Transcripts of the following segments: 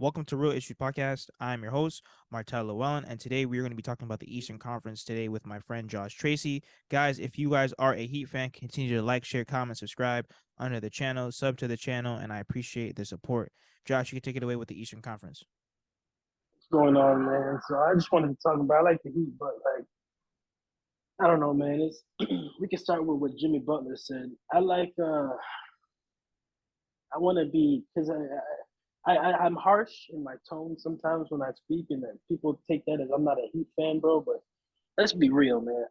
Welcome to Real Issues Podcast. I'm your host, Martel Llewellyn, and today we're going to be talking about the Eastern Conference today with my friend Josh Tracy. Guys, if you guys are a Heat fan, continue to like, share, comment, subscribe under the channel, sub to the channel, and I appreciate the support. Josh, you can take it away with the Eastern Conference. What's going on, man? So I just wanted to talk about. I like the Heat, but I don't know, man. It's we can start with what Jimmy Butler said. I want to be because I'm harsh in my tone sometimes when I speak, and that people take that as I'm not a Heat fan, bro. But let's be real, man.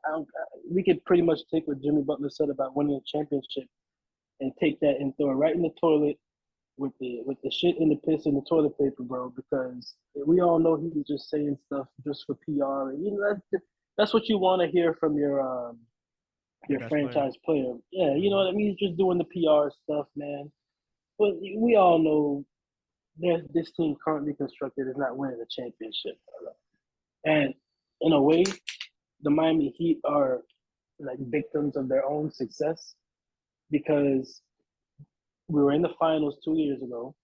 We could pretty much take what Jimmy Butler said about winning a championship and take that and throw it right in the toilet with the shit and the piss in the toilet paper, bro. Because we all know he was just saying stuff just for PR. And, that's what you want to hear from Your your best player. franchise player. Yeah, you know Mm-hmm. what I mean. He's just doing the PR stuff, man. But we all know this team currently constructed is not winning a championship. And in a way, the Miami Heat are like victims of their own success because we were in the finals 2 years ago,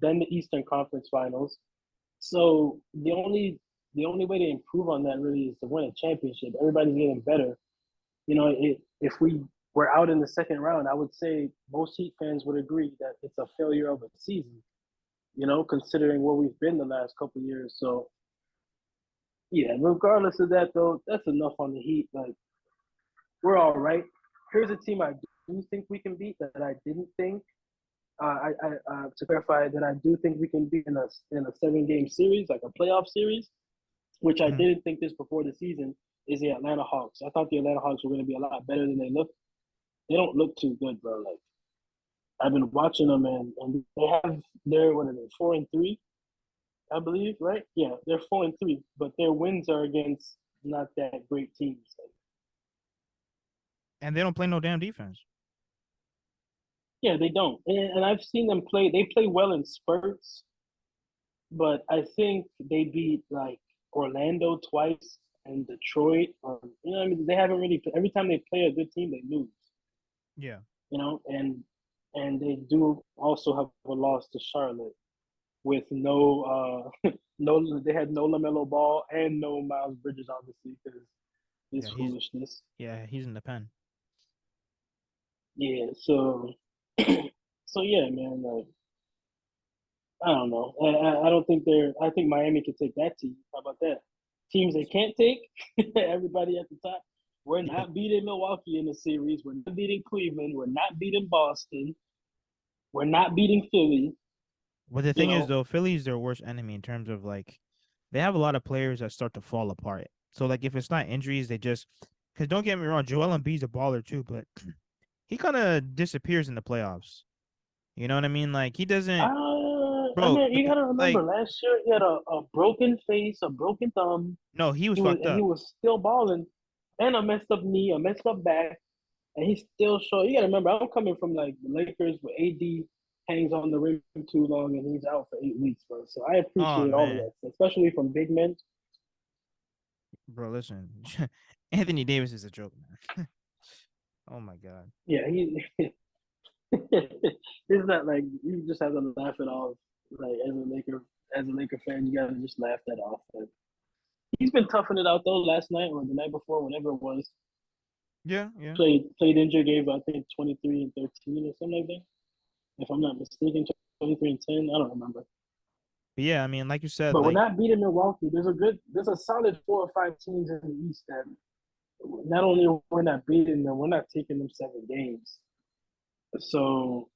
then the Eastern Conference Finals. So the only way to improve on that really is to win a championship. Everybody's getting better. If we were out in the second round, I would say most Heat fans would agree that it's a failure of a season. Considering where we've been the last couple of years. So yeah, regardless of that though, that's enough on the Heat. Like we're all right. Here's a team I do think we can beat that I didn't think. To clarify that I do think we can beat in a 7 game series, like a playoff series, which I Mm-hmm. didn't think this before the season, is the Atlanta Hawks. I thought the Atlanta Hawks were going to be a lot better than they look. They don't look too good, bro. Like I've been watching them, and they're what are they 4-3, I believe, right? Yeah, they're 4-3, but their wins are against not that great teams. Like, And they don't play no damn defense. yeah, they don't, and I've seen them play. They play well in spurts, but I think they beat like Orlando twice and Detroit. I mean, they haven't really. Every time they play a good team, they lose. Yeah. And they do also have a loss to Charlotte with no. They had no Lamelo Ball and no Miles Bridges, obviously, because Yeah, this foolishness. he's in the pen. Yeah, so so yeah, man. Like I don't know. I don't think they're. I think Miami could take that team. How about that? Teams they can't take. Everybody at the top. We're Yeah. not beating Milwaukee in the series. We're not beating Cleveland. We're not beating Boston. We're not beating Philly. But the You thing is know. though, Philly's their worst enemy in terms of like they have a lot of players that start to fall apart. So like if it's not injuries, they just because don't get me wrong, Joel Embiid's a baller too, but he kind of disappears in the playoffs. You know what I mean? Like he doesn't, I bro. mean, you gotta remember Like last year he had a broken face, a broken thumb. no, he was He was fucked and he up. was still balling, and a messed up knee, a messed up back, and he still showed. You gotta remember, I'm coming from like the Lakers where AD hangs on the rim too long and he's out for 8 weeks, bro. So I Oh appreciate all of man, that, especially from big men. bro, listen, Anthony Davis is a joke, man. Oh my god. Yeah, he. It's not like you just have to laugh it off. Like as a Laker fan, you gotta just laugh that off. Like, he's been toughing it out though. Last night or the night before, whenever it was, Yeah, yeah. played injured, gave I think 23 and 13 or something like that. If I'm not mistaken, 23 and 10. I don't remember. But yeah, I mean, like you said, But we're like not beating Milwaukee. There's a solid 4 or 5 teams in the East that not only we're not beating them, we're not taking them 7 games. So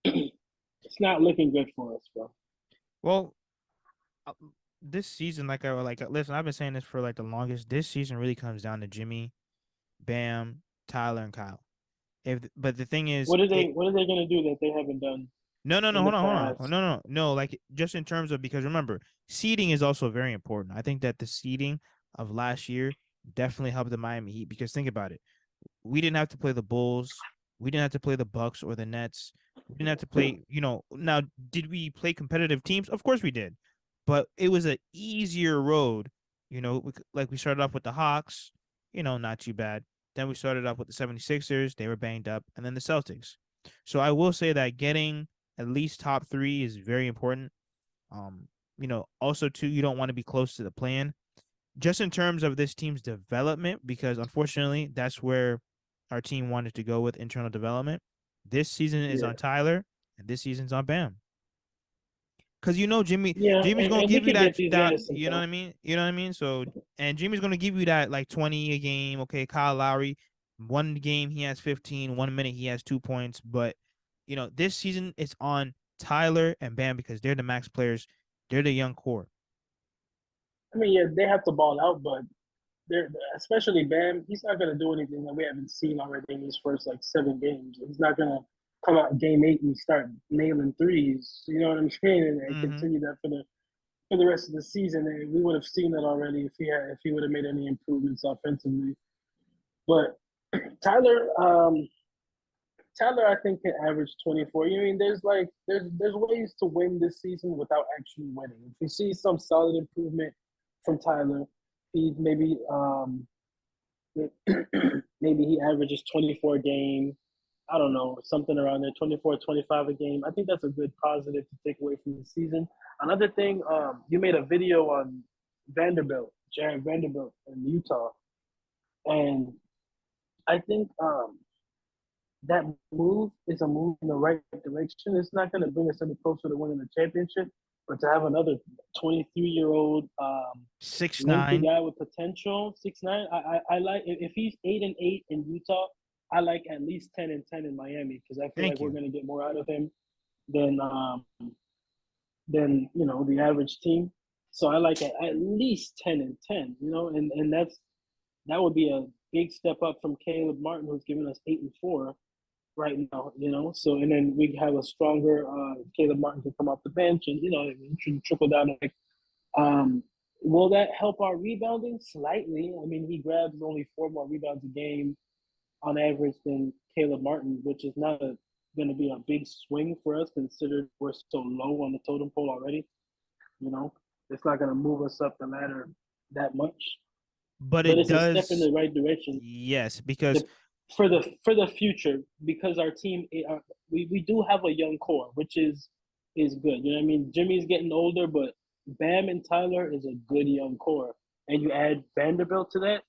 it's not looking good for us, bro. well, uh, this season, listen, I've been saying this for like the longest. This season really comes down to Jimmy, Bam, Tyler, and Kyle. If but the thing is, What are they gonna do that they haven't done no, in the hold on, past? no. Like just in terms of because remember, seeding is also very important. I think that the seeding of last year definitely helped the Miami Heat because think about it, we didn't have to play the Bulls, we didn't have to play the Bucks or the Nets, we didn't have to play. Now did we play competitive teams? Of course we did, but it was an easier road. Like we started off with the Hawks, not too bad. Then we started off with the 76ers, they were banged up, and then the Celtics. So I will say that getting at least top 3 is very important. Also too, you don't want to be close to the plan. Just in terms of this team's development, because unfortunately, that's where our team wanted to go with internal development. This season is Yeah, on Tyler, and this season's on Bam. Because yeah, Jimmy's gonna and he give you can get these that. guys some You know what help. I mean? You know what I mean? So, and Jimmy's gonna give you that like 20 a game. Okay, Kyle Lowry, one game he has 15, 1 minute he has 2 points. But this season it's on Tyler and Bam because they're the max players. They're the young core. I mean, yeah, they have to ball out, but they're especially Bam. He's not gonna do anything that we haven't seen already in these first like 7 games. He's not gonna come out game 8 and start nailing threes. You know what I'm saying? And Mm-hmm. continue that for the rest of the season. And we would have seen that already if he would have made any improvements offensively. But Tyler, Tyler, I think can average 24. You know, I mean, there's ways to win this season without actually winning. If you see some solid improvement from Tyler, he maybe he averages 24 a game. I don't know, something around there, 24, 25 a game. I think that's a good positive to take away from the season. Another thing, you made a video on Vanderbilt, Jared Vanderbilt in Utah. And I think that move is a move in the right direction. It's not going to bring us any closer to winning the championship, but to have another 23-year-old Six lengthy nine. guy with potential, 6'9", I like if he's 8-8 in Utah. I like at least 10-10 in Miami because I feel like Thank we're you. going to get more out of him than the average team. So I like at least 10-10. That would be a big step up from Caleb Martin, who's giving us 8-4 right now. So and then we have a stronger Caleb Martin can come off the bench, and trickle down. Um, will that help our rebounding slightly? I mean, he grabs only 4 more rebounds a game on average than Caleb Martin, which is not going to be a big swing for us, considering we're so low on the totem pole already. You know, it's not going to move us up the ladder that much, But but it it's a step in does. the right direction. Yes, because The, for the future, because our team we do have a young core, which is good. You know what I mean? Jimmy's getting older, but Bam and Tyler is a good young core, and you add Vanderbilt to that,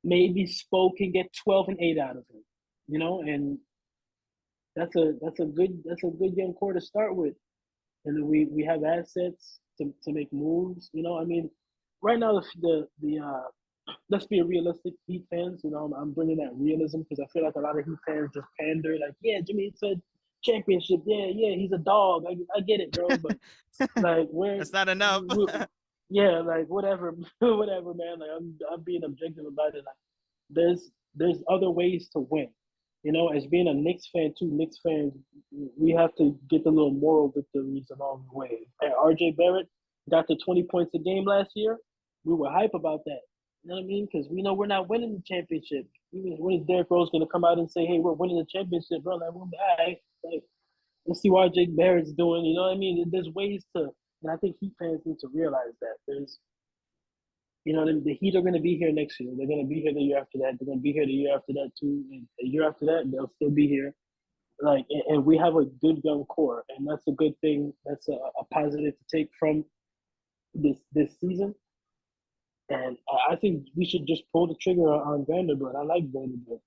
maybe Spo can get 12 and 8 out of him, and that's a good young core to start with, and then we have assets to make moves. I mean, right now the let's be realistic, Heat fans. I'm bringing that realism because I feel like a lot of Heat fans just pander, like, yeah, Jimmy said championship, yeah, he's a dog. I get it, bro, but like that's not enough. yeah, like whatever, whatever, man. Like I'm being objective about it. Like there's other ways to win. As being a Knicks fan too, Knicks fans, we have to get the little moral victories along the way. And RJ Barrett got to 20 points a game last year. We were hype about that. You know what I mean? Because we know we're not winning the championship. When is Derrick Rose going to come out and say, "Hey, we're winning the championship, bro"? Like, all right, like, let's see what RJ Barrett's doing. You know what I mean? There's ways to, and I think Heat fans need to realize that the Heat are going to be here next year. They're going to be here the year after that. They're going to be here the year after that too, and the year after that they'll still be here. Like, and we have a good young core, and that's a good thing. That's a positive to take from this season. And I think we should just pull the trigger on Vanderbilt. I like Vanderbilt.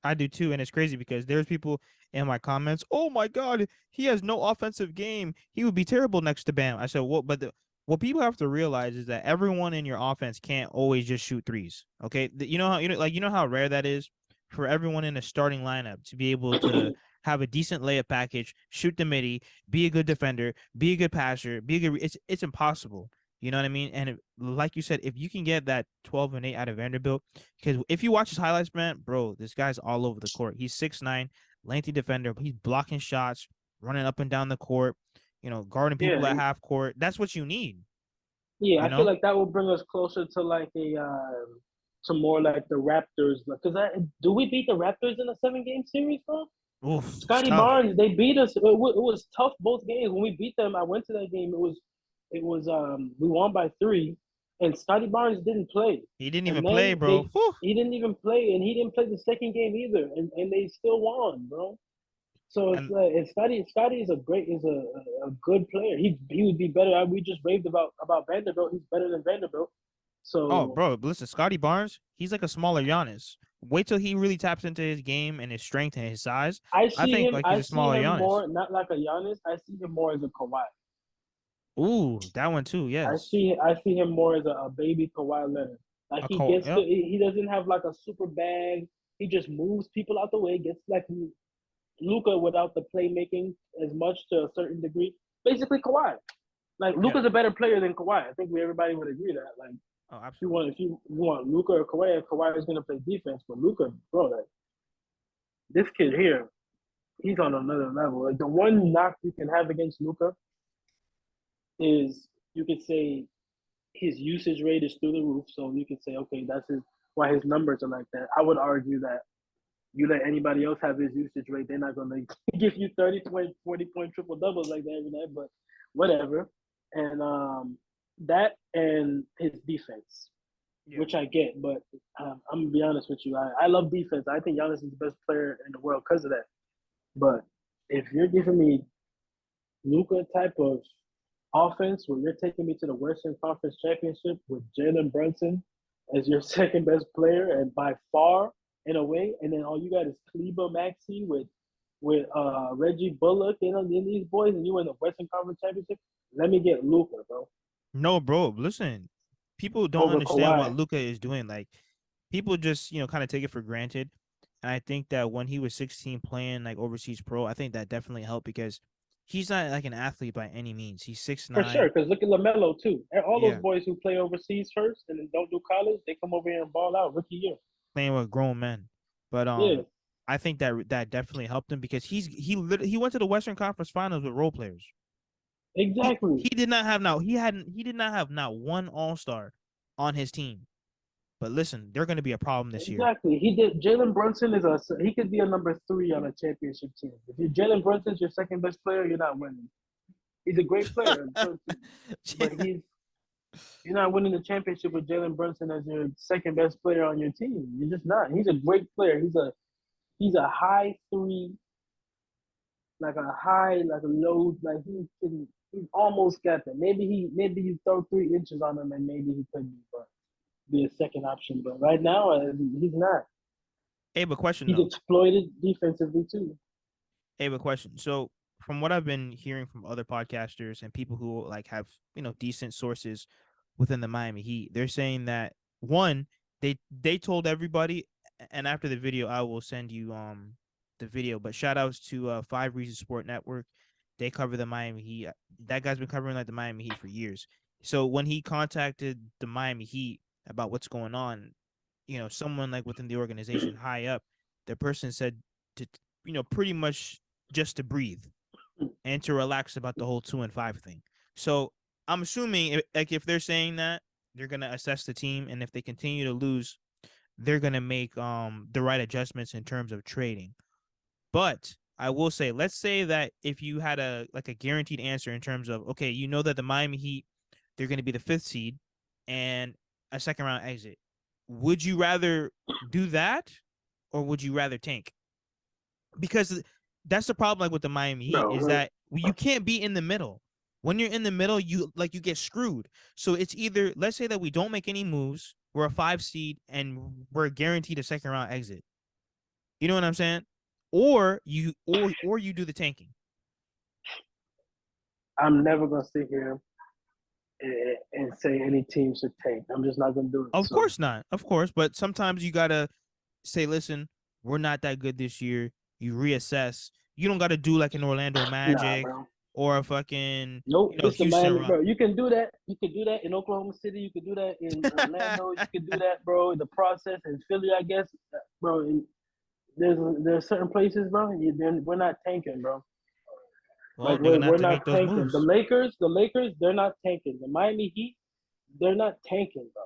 I do too, and it's crazy because there's people in my comments. Oh my God, he has no offensive game. He would be terrible next to Bam. I said, well, but what people have to realize is that everyone in your offense can't always just shoot threes. Okay, you know how rare that is for everyone in a starting lineup to be able to have a decent layup package, shoot the midi, be a good defender, be a good passer, be a good. It's impossible. You know what I mean? And like you said, if you can get that 12 and 8 out of Vanderbilt, because if you watch his highlights, man, bro, this guy's all over the court. He's 6'9", lengthy defender. He's blocking shots, running up and down the court, guarding Yeah, people at half court. That's what you need, yeah. you I feel know? like that will bring us closer to like to more like the Raptors. Because do we beat the Raptors in a 7-game series, bro? Oof, it's Scotty tough. Barnes, they beat us. It was tough both games. When we beat them, I went to that game. It was we won by 3, and Scotty Barnes didn't play. He didn't even And play, then bro. Whew. he didn't even play, and he didn't play the second game either, and they still won, bro. So it's And like and Scotty is a good player. He would be better. We just raved about Vanderbilt. He's better than Vanderbilt. oh, So bro, listen, Scotty Barnes, he's like a smaller Giannis. Wait till he really taps into his game and his strength and his size. I think like he's I a see smaller him Giannis. more not like a Giannis. I see him more as a Kawhi. Ooh, that one too. Yes, I see him more as a baby Kawhi Leonard. Like a he cold. gets Yep. he doesn't have like a super bag. He just moves people out the way. Gets like Luca without the playmaking as much to a certain degree. Basically Kawhi. Like Yeah. Luca's a better player than Kawhi. I think everybody would agree that. Like Oh, absolutely. if you want Luca or Kawhi is gonna play defense. But Luca, bro, like this kid here, he's on another level. Like the one knock you can have against Luca is you could say his usage rate is through the roof. So you could say, okay, that's why his numbers are like that. I would argue that you let anybody else have his usage rate, they're not gonna give you 30 point, 40-point triple doubles like that every night, but whatever. And that and his defense, Yeah. which I get, but I'm gonna be honest with you. I love defense. I think Giannis is the best player in the world because of that. But if you're giving me Luka type of offense where you're taking me to the Western Conference Championship with Jalen Brunson as your second best player and by far in a way, and then all you got is Kleba Maxey with Reggie Bullock and these boys, and you in the Western Conference Championship. Let me get Luka, bro, No, bro. Listen, people don't over understand what Kawhi. Luca is doing. Like, people just kind of take it for granted. And I think that when he was 16 playing like overseas pro, I think that definitely helped because he's not like an athlete by any means. He's six For sure, nine. because look at LaMelo too. All those Yeah, boys who play overseas first and then don't do college, they come over here and ball out rookie year. playing with grown men. But Yeah, I think that definitely helped him because he went to the Western Conference Finals with role players. exactly. He did not have now he did not have not one All Star on his team. But listen, they're going to be a problem this year. Exactly. He did. Jalen Brunson he could be a number 3 on a championship team. If you Jalen Brunson's your second best player, you're not winning. He's a great player, but you're not winning the championship with Jalen Brunson as your second best player on your team. You're just not. He's a great player. He's a high 3, like a low, like he almost got that. Maybe you throw 3 inches on him and maybe he could be a second option. But right now, he's not. Hey, but question He's though. exploited defensively too. Hey, but question. So from what I've been hearing from other podcasters and people who like have decent sources within the Miami Heat, they're saying that one, they told everybody, and after the video, I will send you the video. But shout outs to 5 Reasons Sport Network. They cover the Miami Heat. That guy's been covering like the Miami Heat for years. So when he contacted the Miami Heat about what's going on, someone like within the organization high up, the person said to pretty much just to breathe and to relax about the whole 2-5 thing. So I'm assuming if they're saying that, they're gonna assess the team, and if they continue to lose, they're gonna make the right adjustments in terms of trading. But I will say, let's say that if you had a guaranteed answer in terms of okay, that the Miami Heat, they're gonna be the 5th seed and a second round exit. Would you rather do that or would you rather tank? Because that's the problem like with the Miami Heat is No, that you can't be in the middle. When you're in the middle, you get screwed. So it's either let's say that we don't make any moves, we're a 5 seed and we're guaranteed a second round exit. You know what I'm saying? Or you do the tanking. I'm never gonna sit here and say any team should tank. I'm just not gonna do it. Of course not. Of course, but sometimes you gotta say, listen, we're not that good this year. You reassess. You don't gotta do like an Orlando Nah, Magic bro. or a fucking Nope, it's the Houston Miami, Rock. bro. You can do that. You can do that in Oklahoma City. You can do that in Orlando. You can do that, bro. The process in Philly, I guess, bro. There's certain places, bro. We're not tanking, bro. Well, Like they're gonna have we're to not make those tanking. moves. The Lakers, they're not tanking. The Miami Heat, they're not tanking, bro.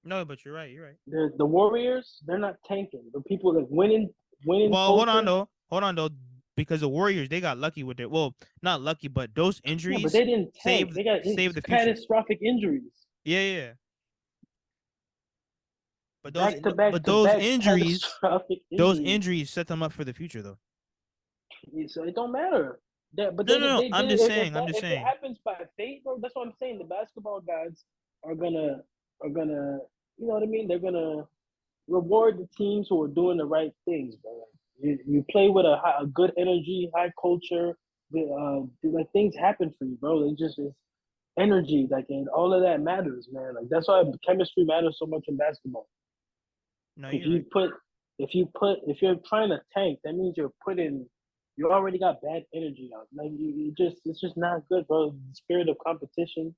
No, but you're right. You're right. The Warriors, they're not tanking. The people that winning Well, culture. hold on though, because the Warriors they got lucky with it. Well, not lucky, but those Yeah, but injuries they didn't tank. saved They got saved the future. catastrophic injuries. Yeah, yeah. But those Back to back but to those back injuries, catastrophic those injuries. injuries set them up for the future though. So it don't matter. But No, they no, no. they I'm did just it. saying. I'm just If it saying. happens by fate, bro, that's what I'm saying. The basketball gods are gonna you know what I mean? They're gonna reward the teams who are doing the right things, bro. You play with a good energy, high culture. Like things happen for you, bro. It's energy, like, and all of that matters, man. Like that's why chemistry matters so much in basketball. No, If you're you right. put, if you're trying to tank, that means you already got bad energy out. Like it's just not good, bro. The spirit of competition,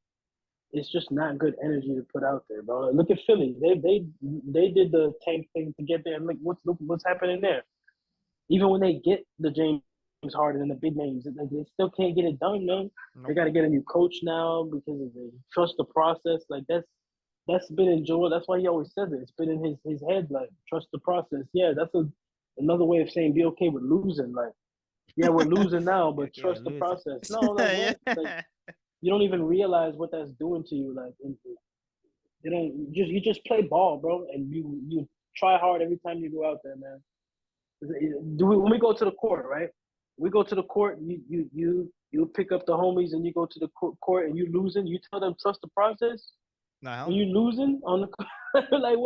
it's just not good energy to put out there, bro. Look at Philly. They did the tank thing to get there. And look what's happening there. Even when they get the James Harden and the big names, they still can't get it done, man. They Nope. got to get a new coach now because of the trust the process. Like that's been in Joel. That's why he always says it. It's been in his head. Like trust the process. Yeah, that's another way of saying be okay with losing. Like yeah, we're losing now, You're but okay with trust the losing. process. No, like what? Like Yeah. you don't even realize what that's doing to you. Like you don't you just play ball, bro, and you try hard every time you go out there, man. When we go to the court, right? We go to the court. You pick up the homies and you go to the court and you losing. You tell them trust the process. No, hell When you no. losing on the like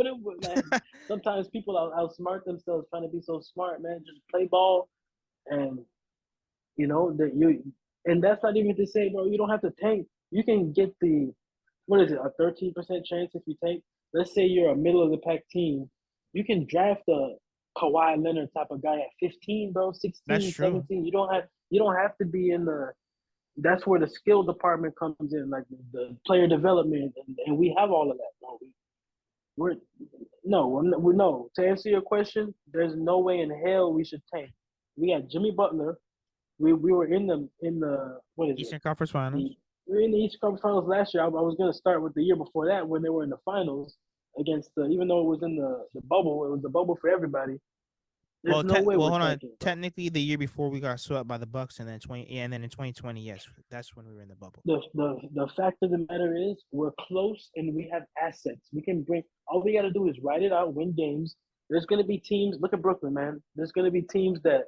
like sometimes people outsmart themselves trying to be so smart, man. Just play ball and you know that you and that's not even to say, bro, you don't have to tank. You can get the what is it, a 13% chance if you tank. Let's say you're a middle of the pack team. You can draft a Kawhi Leonard type of guy at 15, bro, That's 16, true. 17. You don't have to be in the that's where the skill department comes in, like the player development, and we have all of that. Bro. We're no, we're no. To answer your question, there's no way in hell we should tank. We got Jimmy Butler. We were in the what is it? Eastern Conference Finals. The we were in the East Conference Finals last year. I was gonna start with the year before that when they were in the finals against the even though it was in the bubble, it was the bubble for everybody. There's no way Well, we're hold on. tanking, bro. Technically, the year before we got swept by the Bucks, and then 20, yeah, and then in 2020, yes, that's when we were in the bubble. The fact of the matter is we're close and we have assets. We can bring all we gotta do is ride it out, win games. There's gonna be teams, look at Brooklyn, man. There's gonna be teams that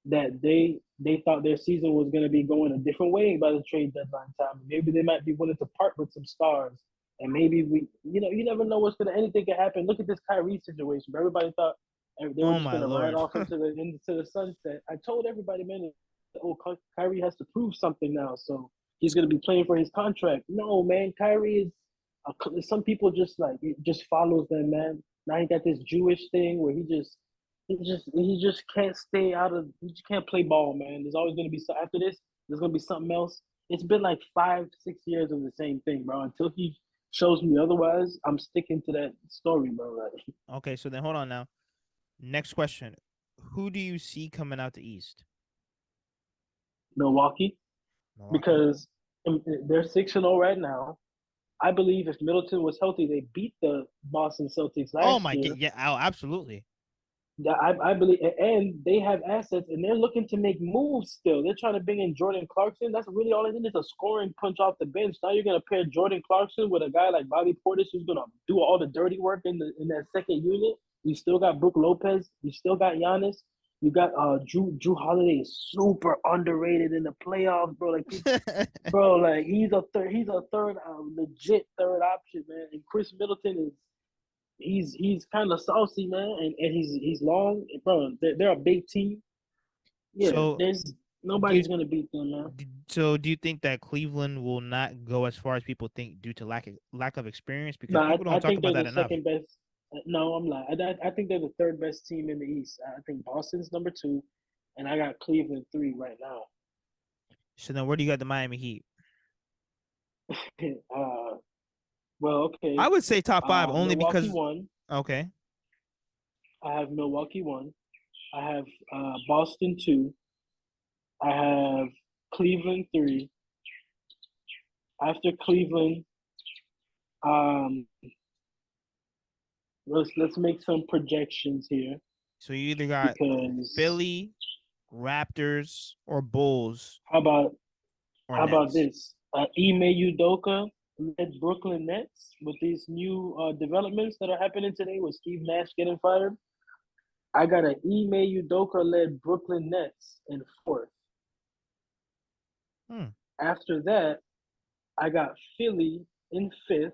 they thought their season was going to be going a different way by the trade deadline time. Maybe they might be willing to part with some stars, and maybe you never know what's going to anything can happen. Look at this Kyrie situation. Everybody thought they were Oh just my going to ride lord. off into the sunset. I told everybody, man, oh Kyrie has to prove something now, so he's going to be playing for his contract. No, man, Kyrie is. Some people just like it just follows them, man. Now he got this Jewish thing where he just can't stay out of he just can't play ball, man. There's always gonna be after this, there's gonna be something else. It's been like 5, 6 years of the same thing, bro. Until he shows me otherwise, I'm sticking to that story, bro. Like Okay, so then hold on now. Next question: who do you see coming out the East? Milwaukee, Milwaukee. because they're 6-0 right now. I believe if Middleton was healthy, they beat the Boston Celtics Oh last my god, year. yeah, oh, absolutely. Yeah, I believe, and they have assets, and they're looking to make moves. Still, they're trying to bring in Jordan Clarkson. That's really all it is a scoring punch off the bench. Now you're gonna pair Jordan Clarkson with a guy like Bobby Portis, who's gonna do all the dirty work in that second unit. You still got Brook Lopez. You still got Giannis. You got Drew Holiday is super underrated in the playoffs, bro. Like people, bro, like he's a third legit third option, man. And Chris Middleton is he's kind of saucy, man, and he's long, bro. They're a big team. Yeah, So there's do you nobody's gonna beat them, man. do you think that Cleveland will not go as far as people think due to lack of experience? No, Because people I don't talk think about they're that the enough. second best. No, I'm lying. I think they're the third best team in the East. I think Boston's number two, and I got Cleveland three right now. So then, where do you got the Miami Heat? uh, well, I okay. would say top five only Milwaukee because one. okay, I have Milwaukee one. I have Boston two. I have Cleveland three. After Cleveland, um, let's make some projections here so you either got because Philly, Raptors, or Bulls how about or how about Nets. this? Ime Udoka led Brooklyn Nets with these new developments that are happening today with Steve Nash getting fired. I got an Ime Udoka led Brooklyn Nets in fourth. Hmm. After that, I got Philly in fifth.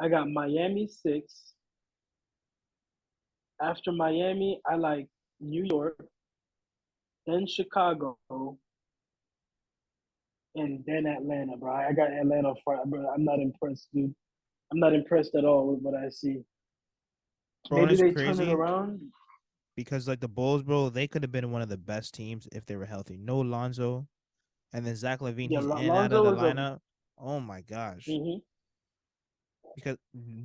I got Miami sixth. After Miami, I like New York, then Chicago, and then Atlanta, bro. I got Atlanta for, bro. I'm not impressed, dude. I'm not impressed at all with what I see. Bro, and Maybe it's they turn it crazy around. because like the Bulls, bro, they could have been one of the best teams if they were healthy. No Lonzo, and then Zach Levine, Yeah, he's in and out of Lonzo the is a. lineup. Oh my gosh. Mm-hmm. Because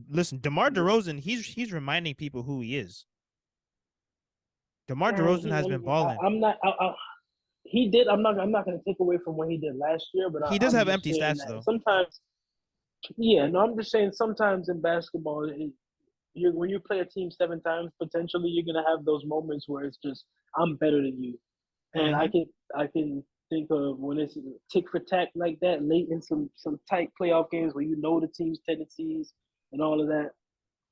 listen, DeMar Yeah. DeRozan, he's reminding people who he is. DeMar And DeRozan has been I, balling. I'm not. He did. I'm not going to take away from what he did last year, but He does I'm have just empty saying stats that though. sometimes. Yeah, no, I'm just saying sometimes in basketball, when you play a team 7 times, potentially you're gonna have those moments where it's just I'm better than you, and Mm-hmm. I can think of when it's tick for tack like that late in some tight playoff games where you know the team's tendencies and all of that.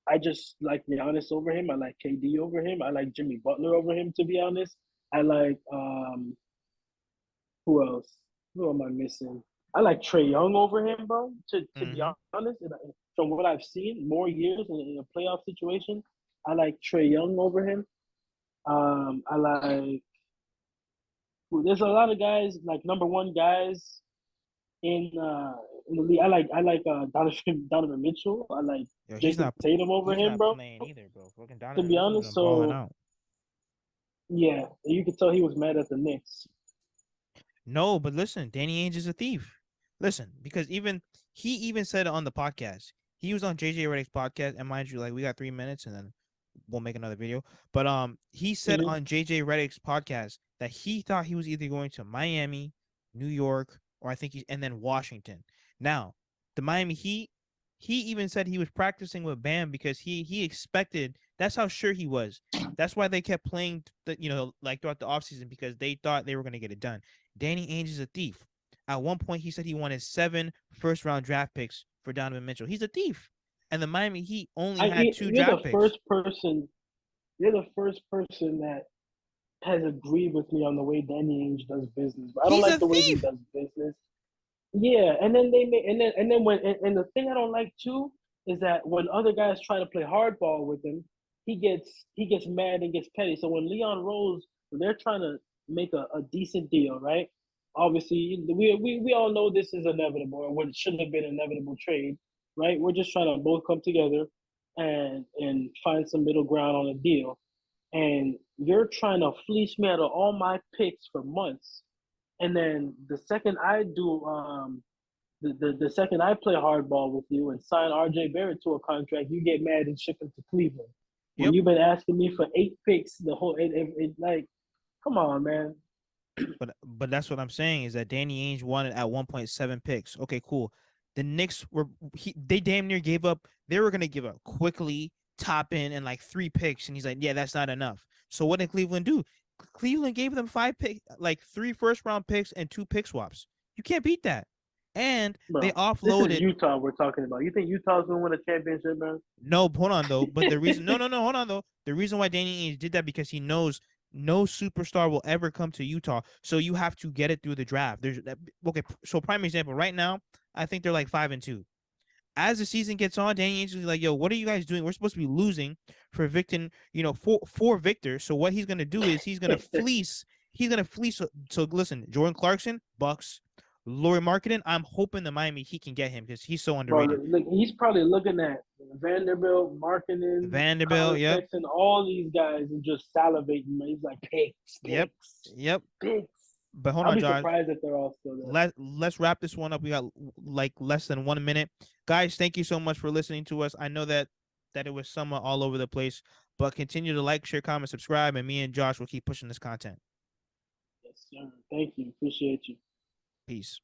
I just like Giannis over him. I like KD over him. I like Jimmy Butler over him. To be honest, I like who else? Who am I missing? I like Trey Young over him, bro. To be Mm-hmm. honest, from what I've seen, more years in a playoff situation, I like Trey Young over him. I like. There's a lot of guys like number one guys in the league. I like Donovan Mitchell. I like Yo, Jason Tatum over he's him, not bro. playing either, bro. Fucking To Donovan be Mitchell's honest, been balling so out. yeah, you could tell he was mad at the Knicks. No, but listen, Danny Ainge is a thief. Listen, because he even said it on the podcast. He was on JJ Redick's podcast, and mind you, like we got 3 minutes, and then we'll make another video. But he said Mm-hmm. on JJ Redick's podcast that he thought he was either going to Miami, New York, or I think and then Washington. Now, the Miami Heat, he even said he was practicing with Bam because he expected. That's how sure he was. That's why they kept playing, like throughout the offseason because they thought they were going to get it done. Danny Ainge is a thief. At one point, he said he wanted 7 first-round draft picks for Donovan Mitchell. He's a thief. And the Miami Heat only had two You're the draft picks. first person. You're the first person that has agreed with me on the way Danny Ainge does business. But I don't He's a like the way he thief. does business. Yeah, and then they make and then when and the thing I don't like too is that when other guys try to play hardball with him, he gets mad and gets petty. So when Leon Rose, when they're trying to make a decent deal, right? Obviously, we all know this is inevitable or what should have been an inevitable trade, right? We're just trying to both come together and find some middle ground on a deal. And you're trying to fleece me out of all my picks for months, and then the second I do the second I play hardball with you and sign RJ Barrett to a contract, you get mad and ship him to Cleveland. When Yep. you've been asking me for 8 picks, the whole like, come on, man. But that's what I'm saying is that Danny Ainge wanted at 1.7 picks. Okay, cool. The Knicks they damn near gave up. They were gonna give up quickly, top in, and like 3 picks, and he's like, yeah, that's not enough. So what did Cleveland do? Cleveland gave them 5 pick, like 3 first-round picks and 2 pick swaps. You can't beat that. And they Bro, this is offloaded. Utah we're talking about. You think Utah's gonna win a championship, man? No, hold on though. But the reason, no, no, no, hold on though. The reason why Danny Ainge did that because he knows no superstar will ever come to Utah. So you have to get it through the draft. There's okay. So prime example, right now, I think they're like 5-2. As the season gets on, Danny Ainge is like, "Yo, what are you guys doing? We're supposed to be losing for Victor, for Victor. So what he's gonna do is he's gonna fleece. He's gonna fleece. So listen, Jordan Clarkson, Bucks, Laurie Marketing. I'm hoping the Miami Heat can get him because he's so Bro, underrated. look, he's probably looking at Vanderbilt, Markkinen, Vanderbilt, Colin yep, Sexton, all these guys, and just salivating. Man. He's like, picks, yep, picks, yep. picks. But hold I'll on, be Josh. surprised if they're all still there. Let's wrap this one up. We got like less than 1 minute, guys. Thank you so much for listening to us. I know that it was somewhat all over the place, but continue to like, share, comment, subscribe, and me and Josh will keep pushing this content. Yes, sir. Thank you. Appreciate you. Peace.